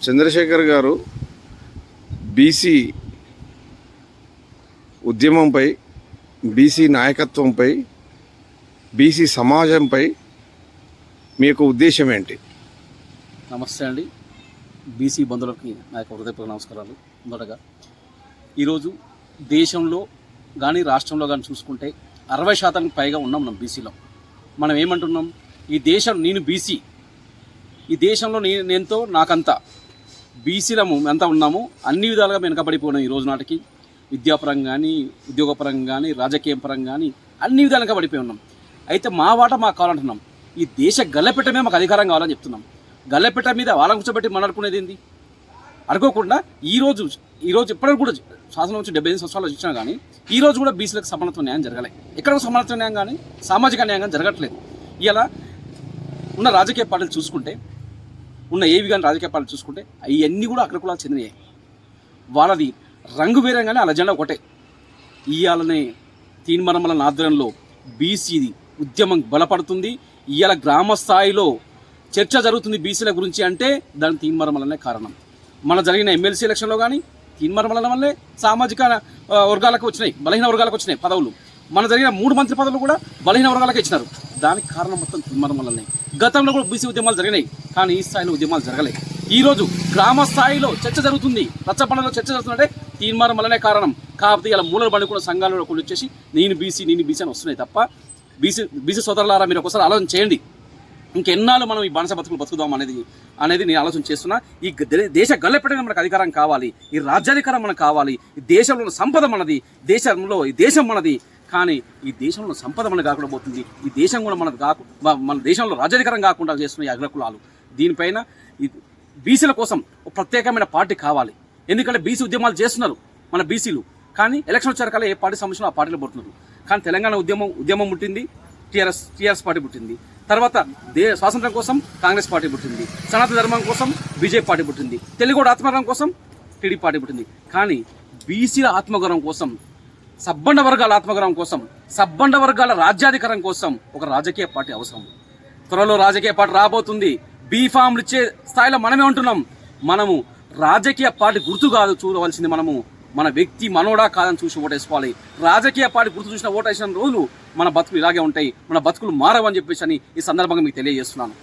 చంద్రశేఖర్ గారు BC ఉద్యమంపై, BC నాయకత్వంపై, BC సమాజంపై మీ యొక్క ఉద్దేశం ఏంటి? నమస్తే అండి. బీసీ బంధువులకి నా యొక్క హృదయపూర్వక నమస్కారాలు. మొదటగా ఈరోజు దేశంలో కానీ రాష్ట్రంలో కానీ చూసుకుంటే 60% పైగా ఉన్నాం మనం బీసీలో. మనం ఏమంటున్నాం, ఈ దేశం నేను బీసీ, ఈ దేశంలో నేనుతో నాకంతా బీసీలము ఎంత ఉన్నాము, అన్ని విధాలుగా వెనకబడిపోయినాం. ఈ రోజు నాటికి విద్యాపరంగా కానీ, ఉద్యోగపరంగా కానీ, రాజకీయ పరంగా కానీ అన్ని విధాలుగా వెనకబడిపోయి ఉన్నాం. అయితే మా వాట మాకు కావాలంటున్నాం. ఈ దేశ గల్లపెట్టమే మాకు అధికారం కావాలని చెప్తున్నాం. గల్లపెట్ట మీద వాళ్ళని కూర్చోబెట్టి మాట్లాడుకునేది ఏంది? అనుకోకుండా ఈరోజు ఇప్పటికి కూడా శాసనం వచ్చి 75 సంవత్సరాలు ఇచ్చినా కానీ ఈరోజు కూడా బీసీలకు సమానత్వ న్యాయం జరగలేదు. ఎక్కడ సమానత్వ న్యాయం కానీ, సామాజిక న్యాయం కానీ జరగట్లేదు. ఇలా ఉన్న రాజకీయ పార్టీలు చూసుకుంటే, ఉన్న ఏవి కానీ రాజకీయ పార్టీలు చూసుకుంటే అవన్నీ కూడా అగ్రకులాలకు చెందినవి. వాళ్ళది రంగు వేరే కానీ వాళ్ళ జెండా ఒకటే. ఇవాళనే తీన్మరమల ఆధ్వర్యంలో బీసీ ఉద్యమం బలపడుతుంది. ఇవాళ గ్రామ స్థాయిలో చర్చ జరుగుతుంది బీసీల గురించి అంటే దాని తీన్మరమలనే కారణం. మన జరిగిన ఎమ్మెల్సీ ఎలక్షన్లో కానీ తీన్మరమల వల్లే సామాజిక వర్గాలకు వచ్చినాయి, బలహీన వర్గాలకు వచ్చినాయి పదవులు. మన జరిగిన 3 మంత్రి పదవులు కూడా బలహీన వర్గాలకు ఇచ్చినారు. దానికి కారణం మొత్తం తీన్మరమలనే. గతంలో కూడా బీసీ ఉద్యమాలు జరిగినాయి, కానీ ఈ స్థాయిలో ఉద్యమాలు జరగలేదు. ఈరోజు గ్రామ స్థాయిలో చర్చ జరుగుతుంది, రచ్చబండలో చర్చ జరుగుతుందంటే తీన్మరమలనే కారణం. కాకపోతే ఇలా మూలలు బండి కూడా సంఘాలలో కొన్ని వచ్చేసి నేను బీసీ అని వస్తున్నాయి తప్ప, బీసీ సోదరులారా మీరు ఒకసారి ఆలోచన చేయండి. ఇంకెన్నాళ్ళు మనం ఈ బానిస బతుకులు బతుకుదాం అనేది నేను ఆలోచన చేస్తున్నా. ఈ దేశ గల్లెపెట్టడం మనకు అధికారం కావాలి, ఈ రాజ్యాధికారం మనకు కావాలి, ఈ దేశంలో ఉన్న సంపద మనది, ఈ దేశం మనది. కానీ ఈ దేశంలో సంపద మనకు కాకుండా పోతుంది, ఈ దేశం కూడా మన దేశంలో రాజ్యాధికారం కాకుండా చేస్తున్న ఈ అగ్రకులాలు. దీనిపైన ఈ బీసీల కోసం ఒక ప్రత్యేకమైన పార్టీ కావాలి. ఎందుకంటే బీసీ ఉద్యమాలు చేస్తున్నారు మన బీసీలు, కానీ ఎలక్షన్ వచ్చారకల్లా ఏ పార్టీ సమస్యలో ఆ పార్టీలో పడుతున్నారు. కానీ తెలంగాణ ఉద్యమం పుట్టింది, టీఆర్ఎస్ పార్టీ పుట్టింది. తర్వాత స్వాతంత్రం కోసం కాంగ్రెస్ పార్టీ పుట్టింది, సనాతన ధర్మం కోసం బీజేపీ పార్టీ పుట్టింది, తెలుగుడు ఆత్మగౌరవం కోసం టీడీపీ పార్టీ పుట్టింది. కానీ బీసీల ఆత్మగౌరవం కోసం, సబ్బండ వర్గాల ఆత్మగౌరవం కోసం, సబ్బండ వర్గాల రాజ్యాధికారం కోసం ఒక రాజకీయ పార్టీ అవసరం. త్వరలో రాజకీయ పార్టీ రాబోతుంది. బీఫామ్లు ఇచ్చే స్థాయిలో మనమే ఉంటున్నాం. మనము రాజకీయ పార్టీ గుర్తు కాదు చూడవలసింది, మనము మన వ్యక్తి మనోడా కాదని చూసి ఓటేసుకోవాలి. రాజకీయ పార్టీ గుర్తు చూసిన ఓటేసిన రోజులు మన బతుకులు ఇలాగే ఉంటాయి, మన బతుకులు మారవని చెప్పేసి ఈ సందర్భంగా మీకు తెలియజేస్తున్నాను.